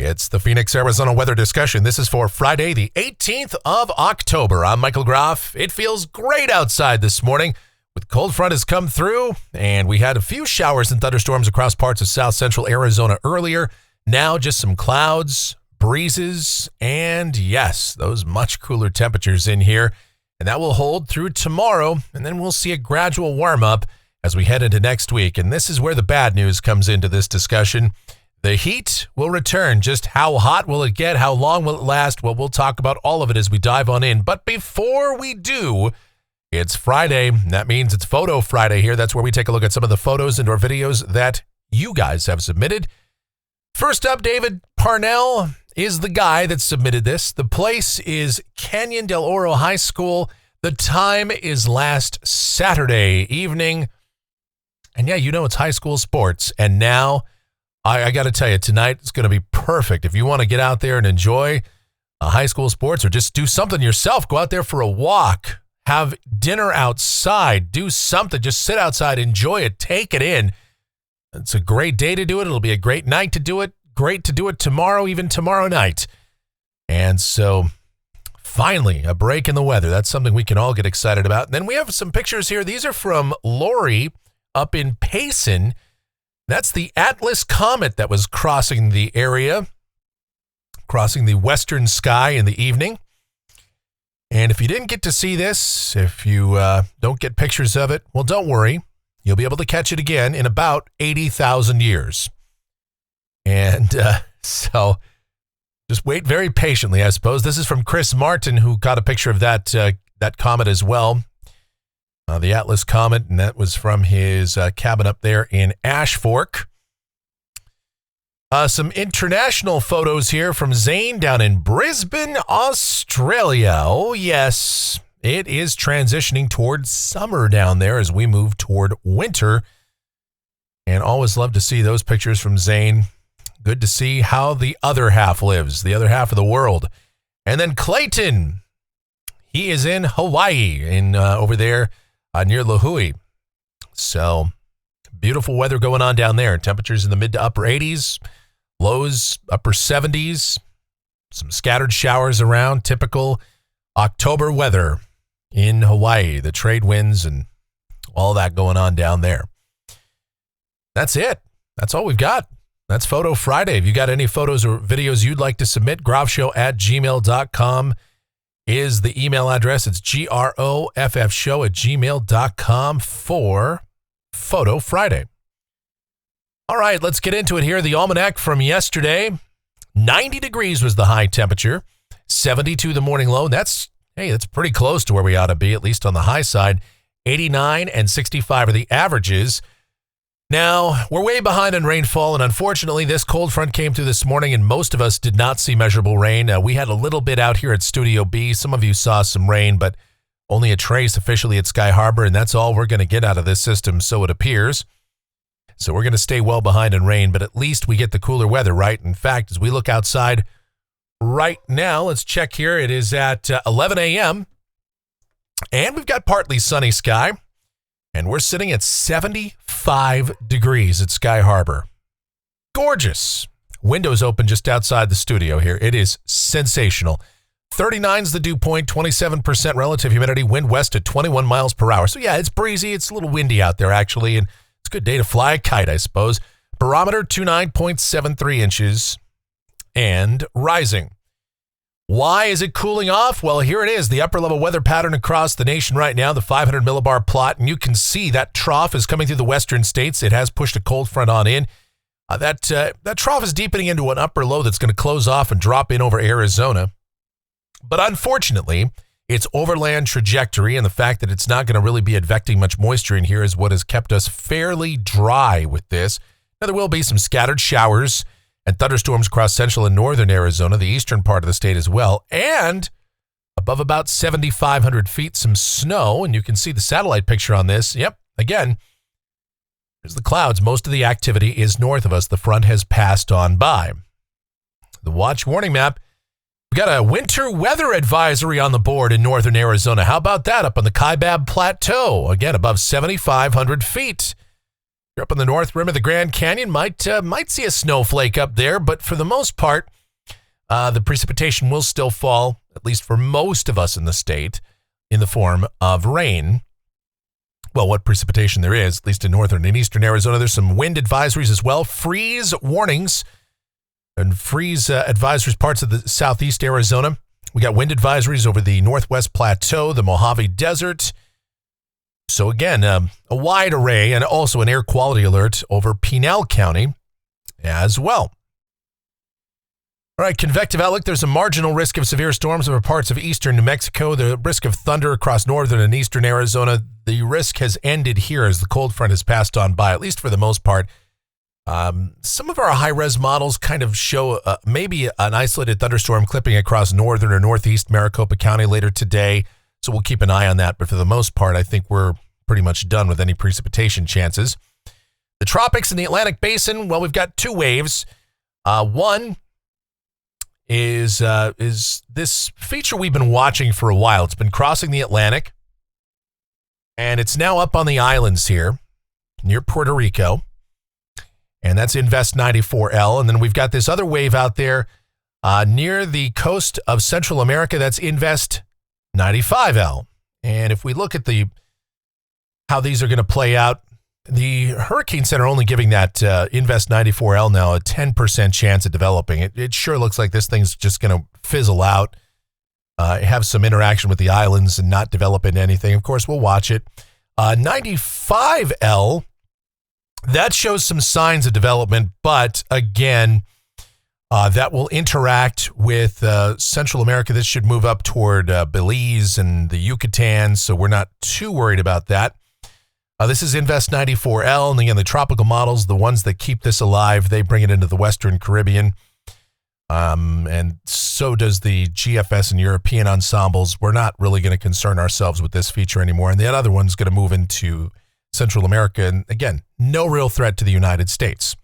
It's the Phoenix, Arizona weather discussion. This is for Friday, the 18th of October. I'm Michael Groff. It feels great outside this morning. With cold front has come through, and we had a few showers and thunderstorms across parts of south central Arizona earlier. Now just some clouds, breezes, and yes, those much cooler temperatures in here. And that will hold through tomorrow, and then we'll see a gradual warm up as we head into next week. And this is where the bad news comes into this discussion. The heat will return. Just how hot will it get? How long will it last? Well, we'll talk about all of it as we dive on in. But before we do, it's Friday. That means it's Photo Friday here. That's where we take a look at some of the photos and or videos that you guys have submitted. First up, David Parnell is the guy that submitted this. The place is Canyon del Oro High School. The time is last Saturday evening. And yeah, you know it's high school sports. And now I got to tell you, tonight it's going to be perfect. If you want to get out there and enjoy high school sports or just do something yourself, go out there for a walk, have dinner outside, do something, just sit outside, enjoy it, take it in. It's a great day to do it. It'll be a great night to do it. Great to do it tomorrow, even tomorrow night. And so finally, a break in the weather. That's something we can all get excited about. And then we have some pictures here. These are from Lori up in Payson. That's the Atlas comet that was crossing the area, crossing the western sky in the evening. And if you didn't get to see this, if you don't get pictures of it, well, don't worry. You'll be able to catch it again in about 80,000 years. And so just wait very patiently, I suppose. This is from Chris Martin, who got a picture of that comet as well. The Atlas comet, and that was from his cabin up there in Ash Fork. Some international photos here from Zane down in Brisbane, Australia. Oh, yes, it is transitioning towards summer down there as we move toward winter. And always love to see those pictures from Zane. Good to see how the other half lives, the other half of the world. And then Clayton, he is in Hawaii, over there near Lahui. So beautiful weather going on down there. Temperatures in the mid to upper 80s, lows upper 70s, some scattered showers around, typical October weather in Hawaii, the trade winds and all that going on down there. That's it. That's all we've got. That's Photo Friday. If you got any photos or videos you'd like to submit, groffshow@gmail.com is the email address. It's groffshow@gmail.com for Photo Friday. All right, let's get into it here. The almanac from yesterday, 90 degrees was the high temperature, 72 the morning low. That's pretty close to where we ought to be, at least on the high side. 89 and 65 are the averages. Now, we're way behind on rainfall, and unfortunately, this cold front came through this morning, and most of us did not see measurable rain. We had a little bit out here at Studio B. Some of you saw some rain, but only a trace officially at Sky Harbor, and that's all we're going to get out of this system, so it appears. So we're going to stay well behind in rain, but at least we get the cooler weather, right? In fact, as we look outside right now, let's check here. It is at 11 a.m., and we've got partly sunny sky. And we're sitting at 75 degrees at Sky Harbor. Gorgeous. Windows open just outside the studio here. It is sensational. 39's the dew point, 27% relative humidity, wind west at 21 miles per hour. So yeah, it's breezy. It's a little windy out there, actually, and it's a good day to fly a kite, I suppose. Barometer 29.73 inches and rising. Why is it cooling off? Well, here it is, the upper level weather pattern across the nation right now, the 500 millibar plot, and you can see that trough is coming through the western states. It has pushed a cold front on in. That trough is deepening into an upper low that's going to close off and drop in over Arizona. But unfortunately, its overland trajectory and the fact that it's not going to really be advecting much moisture in here is what has kept us fairly dry with this. Now, there will be some scattered showers and thunderstorms across central and northern Arizona, the eastern part of the state as well, and above about 7,500 feet, some snow, and you can see the satellite picture on this. Yep, again, there's the clouds. Most of the activity is north of us. The front has passed on by. The watch warning map, we got a winter weather advisory on the board in northern Arizona. How about that up on the Kaibab Plateau? Again, above 7,500 feet. You're up on the north rim of the Grand Canyon, might see a snowflake up there, but for the most part, The precipitation will still fall, at least for most of us in the state, in the form of rain. Well, what precipitation there is, at least in northern and eastern Arizona. There's some wind advisories as well, freeze warnings and freeze advisories parts of the southeast Arizona. We got wind advisories over the Northwest Plateau, the Mojave Desert. So again, a wide array, and also an air quality alert over Pinal County as well. All right, convective outlook. There's a marginal risk of severe storms over parts of eastern New Mexico. The risk of thunder across northern and eastern Arizona. The risk has ended here as the cold front has passed on by, at least for the most part. Some of our high-res models kind of show maybe an isolated thunderstorm clipping across northern or northeast Maricopa County later today. So we'll keep an eye on that. But for the most part, I think we're pretty much done with any precipitation chances. The tropics and the Atlantic Basin, well, we've got two waves. One is this feature we've been watching for a while. It's been crossing the Atlantic, and it's now up on the islands here near Puerto Rico, and that's Invest 94L. And then we've got this other wave out there near the coast of Central America. That's Invest 95L. And if we look at how these are going to play out, the Hurricane Center only giving that Invest 94L now a 10% chance of developing. It sure looks like this thing's just going to fizzle out, have some interaction with the islands and not develop into anything. Of course, we'll watch it. 95L, that shows some signs of development, but again, that will interact with Central America. This should move up toward Belize and the Yucatan, so we're not too worried about that. This is Invest 94L, and again, the tropical models, the ones that keep this alive, they bring it into the Western Caribbean, and so does the GFS and European ensembles. We're not really going to concern ourselves with this feature anymore, and the other one's going to move into Central America, and again, no real threat to the United States.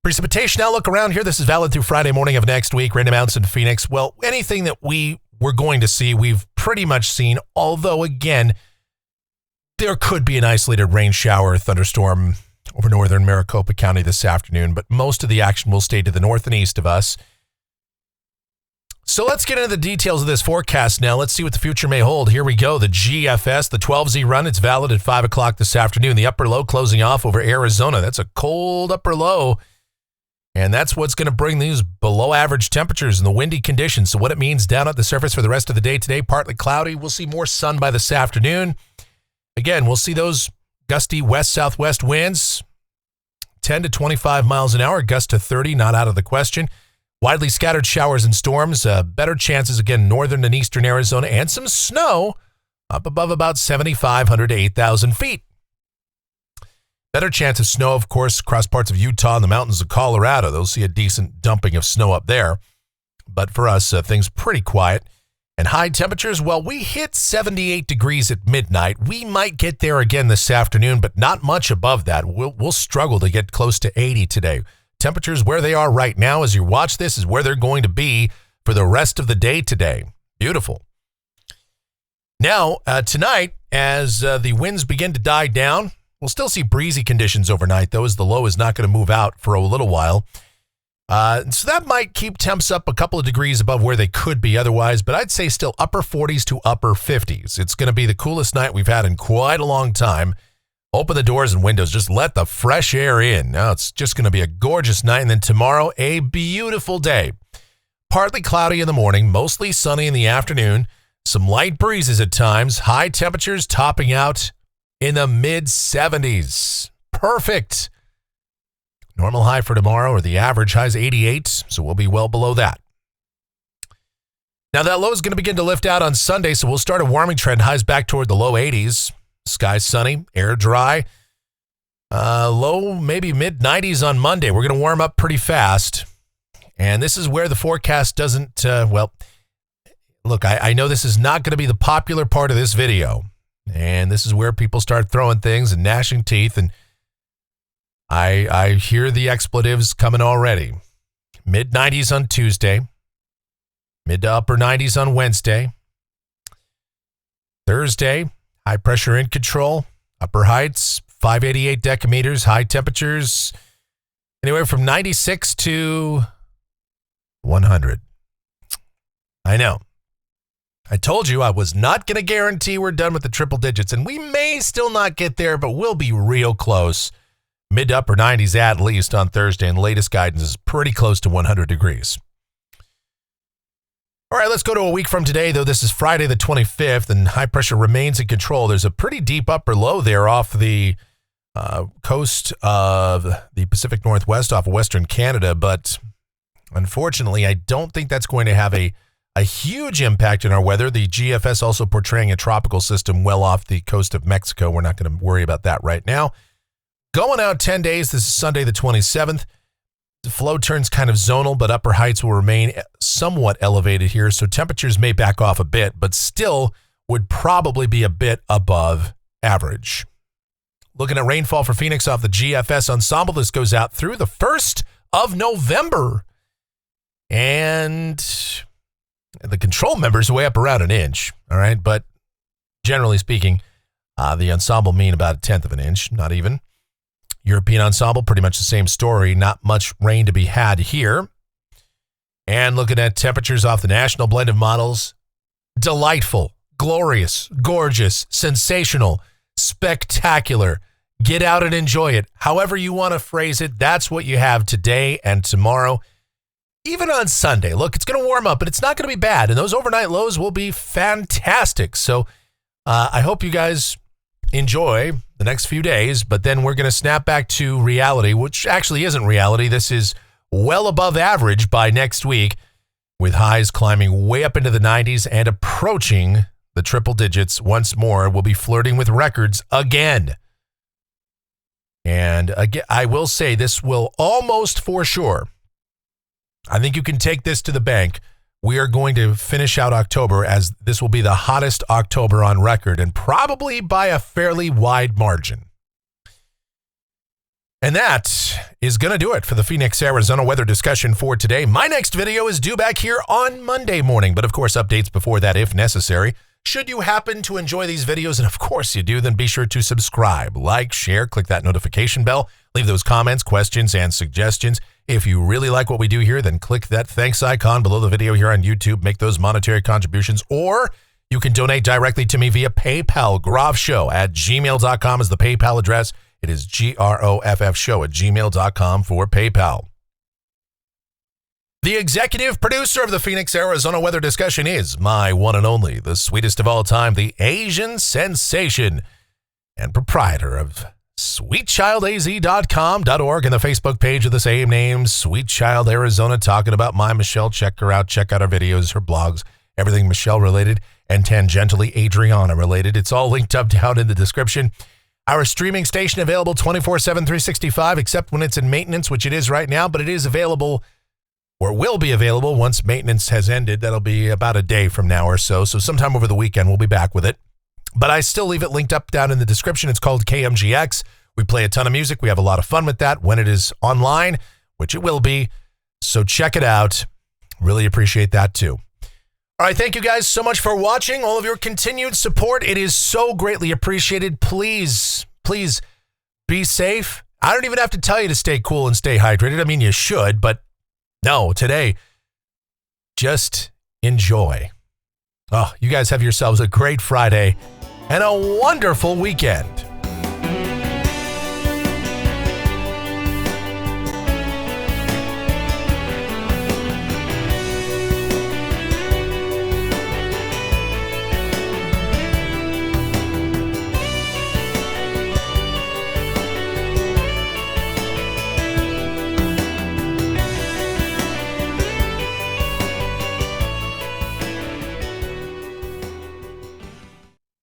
Precipitation outlook around here. This is valid through Friday morning of next week. Rain amounts in Phoenix. Well, anything that we were going to see, we've pretty much seen, although again, there could be an isolated rain shower or thunderstorm over northern Maricopa County this afternoon, but most of the action will stay to the north and east of us. So let's get into the details of this forecast now. Let's see what the future may hold. Here we go. The GFS, the 12Z run, it's valid at 5 o'clock this afternoon. The upper low closing off over Arizona. That's a cold upper low, and that's what's going to bring these below average temperatures and the windy conditions. So what it means down at the surface for the rest of the day today, partly cloudy. We'll see more sun by this afternoon. Again, we'll see those gusty west-southwest winds, 10 to 25 miles an hour, gust to 30, not out of the question. Widely scattered showers and storms, better chances, again, northern and eastern Arizona, and some snow up above about 7,500 to 8,000 feet. Better chance of snow, of course, across parts of Utah and the mountains of Colorado. They'll see a decent dumping of snow up there. But for us, things pretty quiet. And high temperatures, well, we hit 78 degrees at midnight. We might get there again this afternoon, but not much above that. We'll struggle to get close to 80 today. Temperatures where they are right now as you watch this is where they're going to be for the rest of the day today. Beautiful. Now, tonight, as the winds begin to die down, we'll still see breezy conditions overnight, though, as the low is not going to move out for a little while. So that might keep temps up a couple of degrees above where they could be otherwise, but I'd say still upper 40s to upper 50s. It's going to be the coolest night we've had in quite a long time. Open the doors and windows. Just let the fresh air in. Now it's just going to be a gorgeous night, and then tomorrow, a beautiful day. Partly cloudy in the morning, mostly sunny in the afternoon, some light breezes at times, high temperatures topping out in the mid-70s. Perfect. Normal high for tomorrow, or the average high is 88, so we'll be well below that. Now that low is going to begin to lift out on Sunday, so we'll start a warming trend, highs back toward the low 80s. Sky sunny, air dry. Low maybe mid-90s on Monday. We're going to warm up pretty fast. And this is where the forecast doesn't, look, I know this is not going to be the popular part of this video. And this is where people start throwing things and gnashing teeth, and I hear the expletives coming already. Mid-90s on Tuesday. Mid to upper 90s on Wednesday. Thursday, high pressure in control. Upper heights, 588 decameters. High temperatures, anywhere from 96 to 100. I know. I told you I was not going to guarantee we're done with the triple digits, and we may still not get there, but we'll be real close. Mid to upper 90s at least on Thursday, and the latest guidance is pretty close to 100 degrees. All right, let's go to a week from today, though. This is Friday the 25th, and high pressure remains in control. There's a pretty deep upper low there off the coast of the Pacific Northwest, off of Western Canada, but unfortunately, I don't think that's going to have a huge impact in our weather. The GFS also portraying a tropical system well off the coast of Mexico. We're not going to worry about that right now. Going out 10 days, this is Sunday the 27th. The flow turns kind of zonal, but upper heights will remain somewhat elevated here, so temperatures may back off a bit, but still would probably be a bit above average. Looking at rainfall for Phoenix off the GFS ensemble, this goes out through the 1st of November. And the control members way up around an inch, all right? But generally speaking, the ensemble mean about a tenth of an inch, not even. European ensemble, pretty much the same story. Not much rain to be had here. And looking at temperatures off the national blend of models, delightful, glorious, gorgeous, sensational, spectacular. Get out and enjoy it. However you want to phrase it, that's what you have today and tomorrow. Even on Sunday, look, it's going to warm up, but it's not going to be bad. And those overnight lows will be fantastic. So I hope you guys enjoy the next few days, but then we're going to snap back to reality, which actually isn't reality. This is well above average by next week, with highs climbing way up into the 90s and approaching the triple digits once more. We'll be flirting with records again. And again, I will say this will almost for sure, I think you can take this to the bank. We are going to finish out October as this will be the hottest October on record, and probably by a fairly wide margin. And that is going to do it for the Phoenix, Arizona weather discussion for today. My next video is due back here on Monday morning, but of course updates before that if necessary. Should you happen to enjoy these videos, and of course you do, then be sure to subscribe, like, share, click that notification bell, leave those comments, questions, and suggestions. If you really like what we do here, then click that thanks icon below the video here on YouTube, make those monetary contributions, or you can donate directly to me via PayPal. groffshow@gmail.com is the PayPal address. It is groffshow@gmail.com for PayPal. The executive producer of the Phoenix, Arizona weather discussion is my one and only, the sweetest of all time, the Asian sensation, and proprietor of SweetChildAZ.com.org and the Facebook page of the same name, Sweet Child Arizona, talking about my Michelle. Check her out. Check out her videos, her blogs, everything Michelle related and tangentially Adriana related. It's all linked up down in the description. Our streaming station available 24/7, 365, except when it's in maintenance, which it is right now, but it is available, or will be available once maintenance has ended. That'll be about a day from now or so. So sometime over the weekend, we'll be back with it. But I still leave it linked up down in the description. It's called KMGX. We play a ton of music. We have a lot of fun with that when it is online, which it will be. So check it out. Really appreciate that too. All right, thank you guys so much for watching. All of your continued support. It is so greatly appreciated. Please, please be safe. I don't even have to tell you to stay cool and stay hydrated. I mean, you should, but no, today, just enjoy. Oh, you guys have yourselves a great Friday and a wonderful weekend.